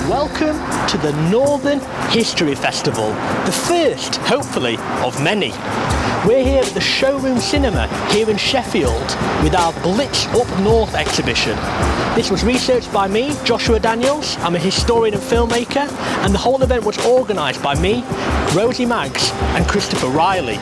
Welcome to the Northern History Festival, the first, hopefully, of many. We're here at the Showroom Cinema here in Sheffield with our Blitz Up North exhibition. This was researched by me, Joshua Daniels. I'm a historian and filmmaker, and the whole event was organised by me, Rosie Maggs and Christopher Riley.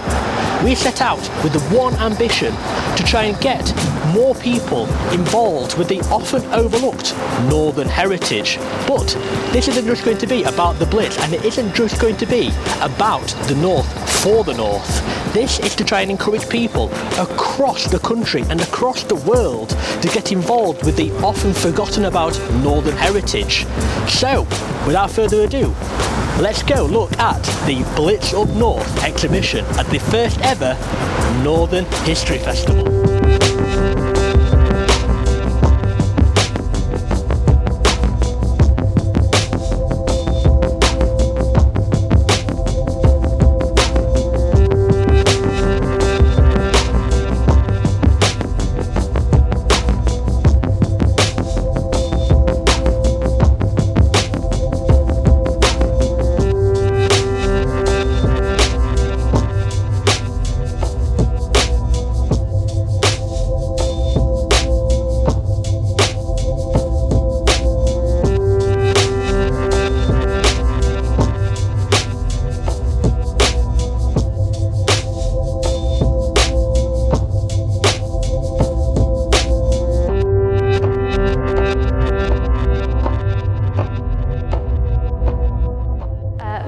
We set out with the one ambition to try and get more people involved with the often overlooked Northern heritage. But this isn't just going to be about the Blitz, and it isn't just going to be about the North for the North. This is to try and encourage people across the country and across the world to get involved with the often forgotten about Northern heritage. So, without further ado, let's go look at the Blitz Up North exhibition at the first ever Northern History Festival.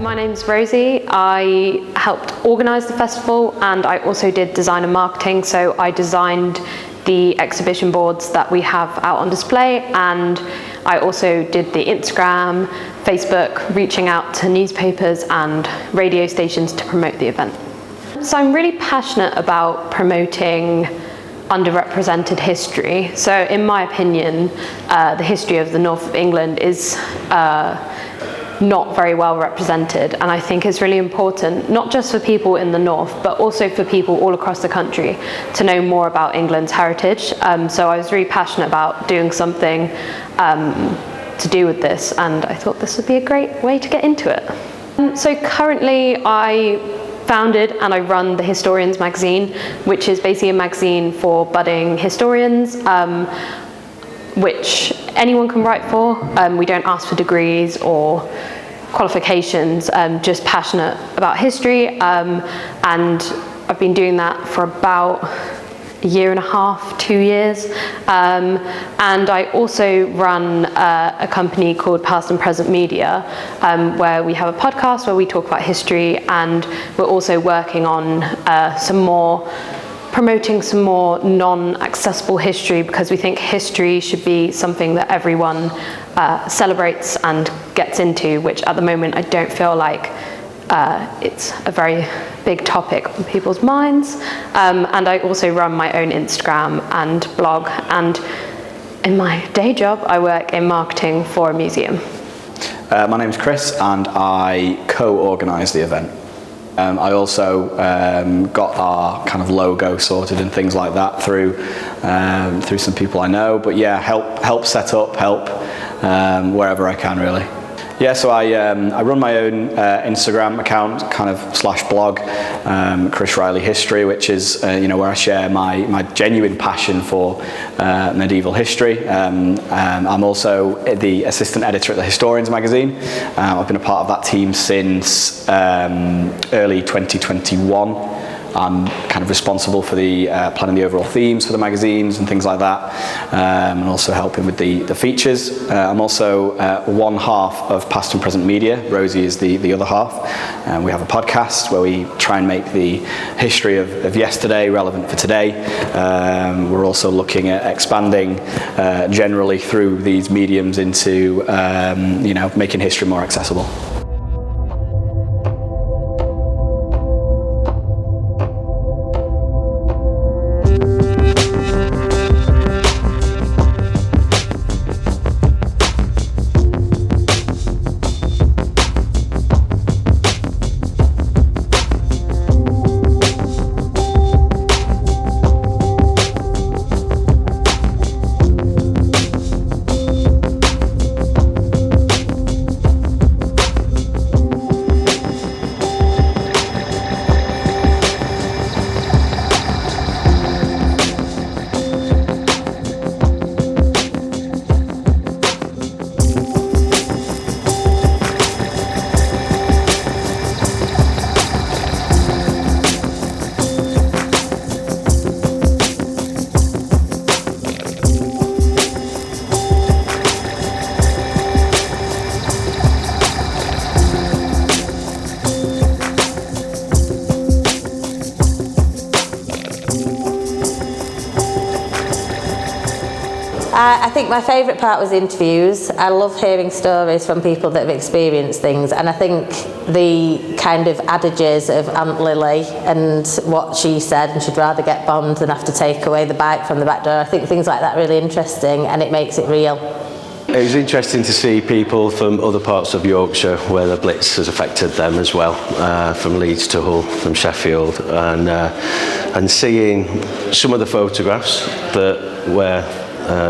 My name's Rosie. I helped organise the festival, and I also did design and marketing, so I designed the exhibition boards that we have out on display, and I also did the Instagram, Facebook, reaching out to newspapers and radio stations to promote the event. So I'm really passionate about promoting underrepresented history. So in my opinion, the history of the north of England is not very well represented, and I think it's really important, not just for people in the north, but also for people all across the country to know more about England's heritage. So I was really passionate about doing something to do with this, and I thought this would be a great way to get into it. So currently I founded and I run the Historians magazine, which is basically a magazine for budding historians, which anyone can write for. We don't ask for degrees or qualifications, just passionate about history, and I've been doing that for about a year and a half, 2 years, and I also run a company called Past and Present Media, where we have a podcast where we talk about history, and we're also working on promoting some more non-accessible history, because we think history should be something that everyone celebrates and gets into, which at the moment I don't feel like it's a very big topic on people's minds. And I also run my own Instagram and blog, and in my day job I work in marketing for a museum. My name's Chris, and I co-organise the event. I also got our kind of logo sorted and things like that through some people I know. But yeah, help set up, help wherever I can, really. Yeah, so I run my own Instagram account, kind of /blog, Chris Riley History, which is where I share my genuine passion for medieval history. I'm also the assistant editor at the Historians magazine. I've been a part of that team since early 2021. I'm kind of responsible for the planning the overall themes for the magazines and things like that, and also helping with the features. I'm also one half of Past and Present Media. Rosie is the other half. We have a podcast where we try and make the history of yesterday relevant for today. We're also looking at expanding generally through these mediums into making history more accessible. I think my favourite part was interviews. I love hearing stories from people that have experienced things, and I think the kind of adages of Aunt Lily and what she said, and she'd rather get bombed than have to take away the bike from the back door. I think things like that are really interesting, and it makes it real. It was interesting to see people from other parts of Yorkshire where the Blitz has affected them as well, from Leeds to Hull, from Sheffield, and seeing some of the photographs where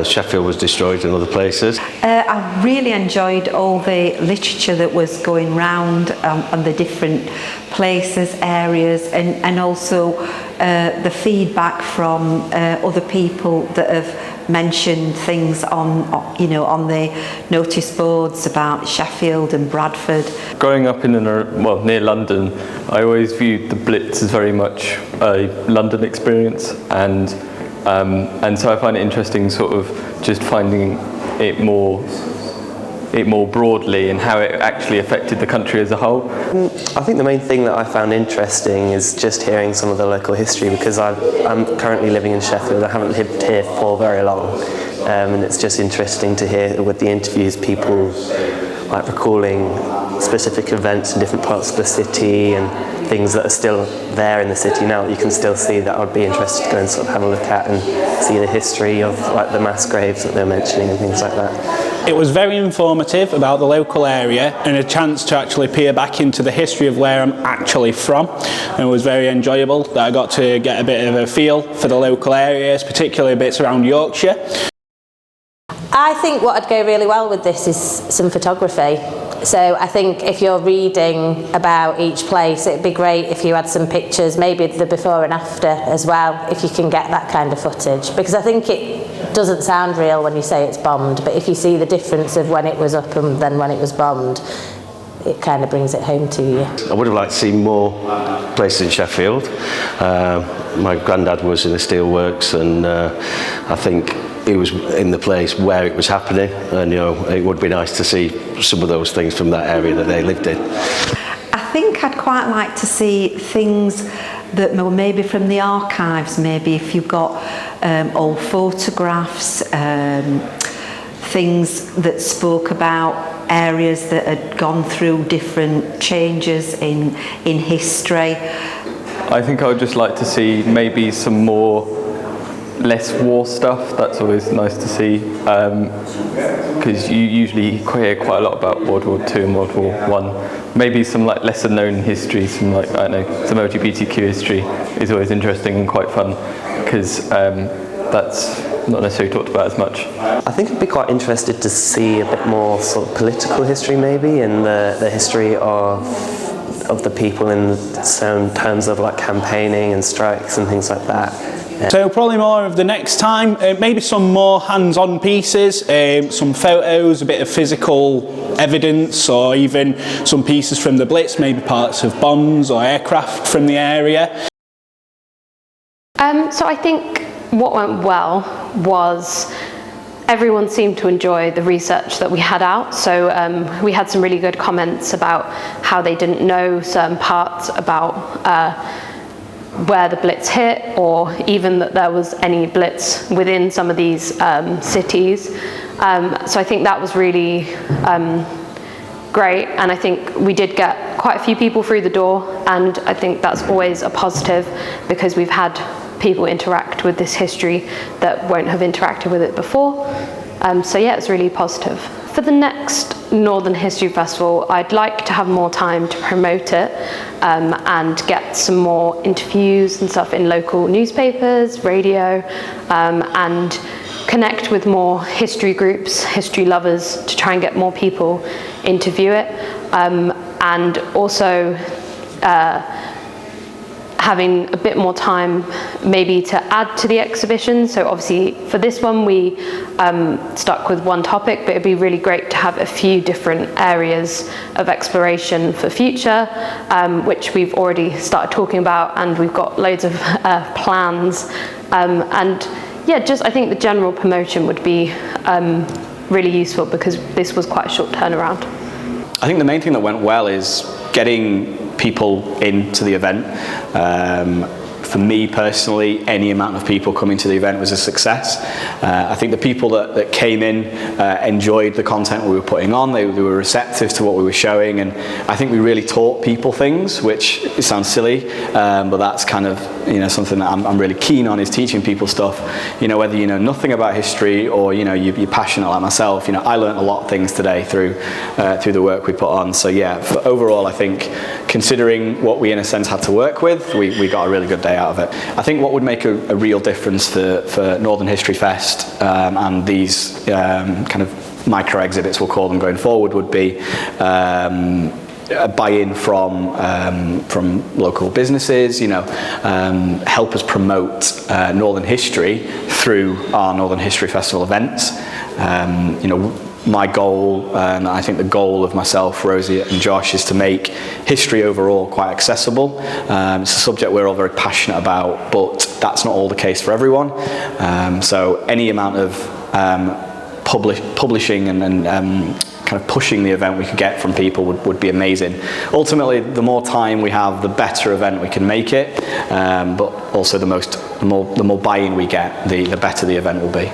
Sheffield was destroyed and other places. I really enjoyed all the literature that was going round on the different places, areas, and also the feedback from other people that have mentioned things on the notice boards about Sheffield and Bradford. Growing up near London, I always viewed the Blitz as very much a London experience, and so I find it interesting sort of just finding it more broadly and how it actually affected the country as a whole. I think the main thing that I found interesting is just hearing some of the local history, because I'm currently living in Sheffield. I haven't lived here for very long, and it's just interesting to hear with the interviews people like recalling specific events in different parts of the city and things that are still there in the city now that you can still see, that I would be interested to go and sort of have a look at and see the history of like the mass graves that they're mentioning and things like that. It was very informative about the local area and a chance to actually peer back into the history of where I'm actually from, and it was very enjoyable that I got to get a bit of a feel for the local areas, particularly bits around Yorkshire. I think what would go really well with this is some photography. So I think if you're reading about each place, it'd be great if you had some pictures, maybe the before and after as well, if you can get that kind of footage. Because I think it doesn't sound real when you say it's bombed, but if you see the difference of when it was up and then when it was bombed, it kind of brings it home to you. I would have liked to see more places in Sheffield. My granddad was in the steelworks, and I think he was in the place where it was happening, and it would be nice to see some of those things from that area that they lived in. I think I'd quite like to see things that were maybe from the archives, maybe if you've got old photographs, things that spoke about areas that had gone through different changes in history. I think I would just like to see maybe some less war stuff. That's always nice to see, because you usually hear quite a lot about World War II and World War I. Maybe some like lesser known history, some LGBTQ history is always interesting and quite fun, because that's not necessarily talked about as much. I think I'd be quite interested to see a bit more sort of political history maybe, and the history of the people in terms of like campaigning and strikes and things like that. So probably more of the next time, maybe some more hands-on pieces, some photos, a bit of physical evidence, or even some pieces from the Blitz, maybe parts of bombs or aircraft from the area. So I think what went well was everyone seemed to enjoy the research that we had out. So we had some really good comments about how they didn't know certain parts about where the Blitz hit, or even that there was any Blitz within some of these cities. So I think that was really great, and I think we did get quite a few people through the door, and I think that's always a positive, because we've had people interact with this history that won't have interacted with it before. So yeah, it's really positive. For the next Northern History Festival, I'd like to have more time to promote it and get some more interviews and stuff in local newspapers, radio, and connect with more history groups, history lovers, to try and get more people into view it, and also having a bit more time maybe to add to the exhibition. So obviously for this one we stuck with one topic, but it'd be really great to have a few different areas of exploration for future, which we've already started talking about, and we've got loads of plans. And yeah, just I think the general promotion would be really useful, because this was quite a short turnaround. I think the main thing that went well is getting people into the event, for me personally, any amount of people coming to the event was a success. I think the people that came in enjoyed the content we were putting on. They were receptive to what we were showing, and I think we really taught people things, which it sounds silly, but that's kind of something that I'm really keen on, is teaching people stuff. Whether you know nothing about history or you're passionate like myself. I learned a lot of things today through the work we put on. So yeah, overall, I think considering what we in a sense had to work with, we got a really good day out of it. I think what would make a real difference for Northern History Fest and these kind of micro exhibits, we'll call them, going forward, would be a buy-in from local businesses, help us promote Northern history through our Northern History Festival events. My goal, and I think the goal of myself, Rosie and Josh, is to make history overall quite accessible. It's a subject we're all very passionate about, but that's not all the case for everyone. So any amount of publishing and kind of pushing the event we could get from people would be amazing. Ultimately, the more time we have, the better event we can make it, but also the more buy-in we get, the better the event will be.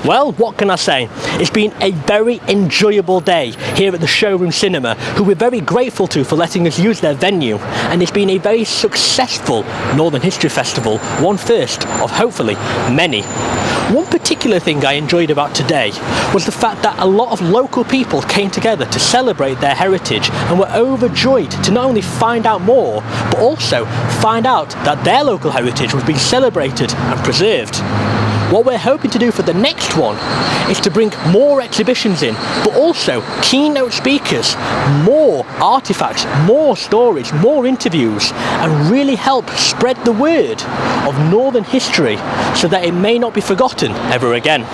Well, what can I say? It's been a very enjoyable day here at the Showroom Cinema, who we're very grateful to for letting us use their venue, and it's been a very successful Northern History Festival, one first of hopefully many. One particular thing I enjoyed about today was the fact that a lot of local people came together to celebrate their heritage and were overjoyed to not only find out more, but also find out that their local heritage was being celebrated and preserved. What we're hoping to do for the next one is to bring more exhibitions in, but also keynote speakers, more artifacts, more stories, more interviews, and really help spread the word of Northern history so that it may not be forgotten ever again.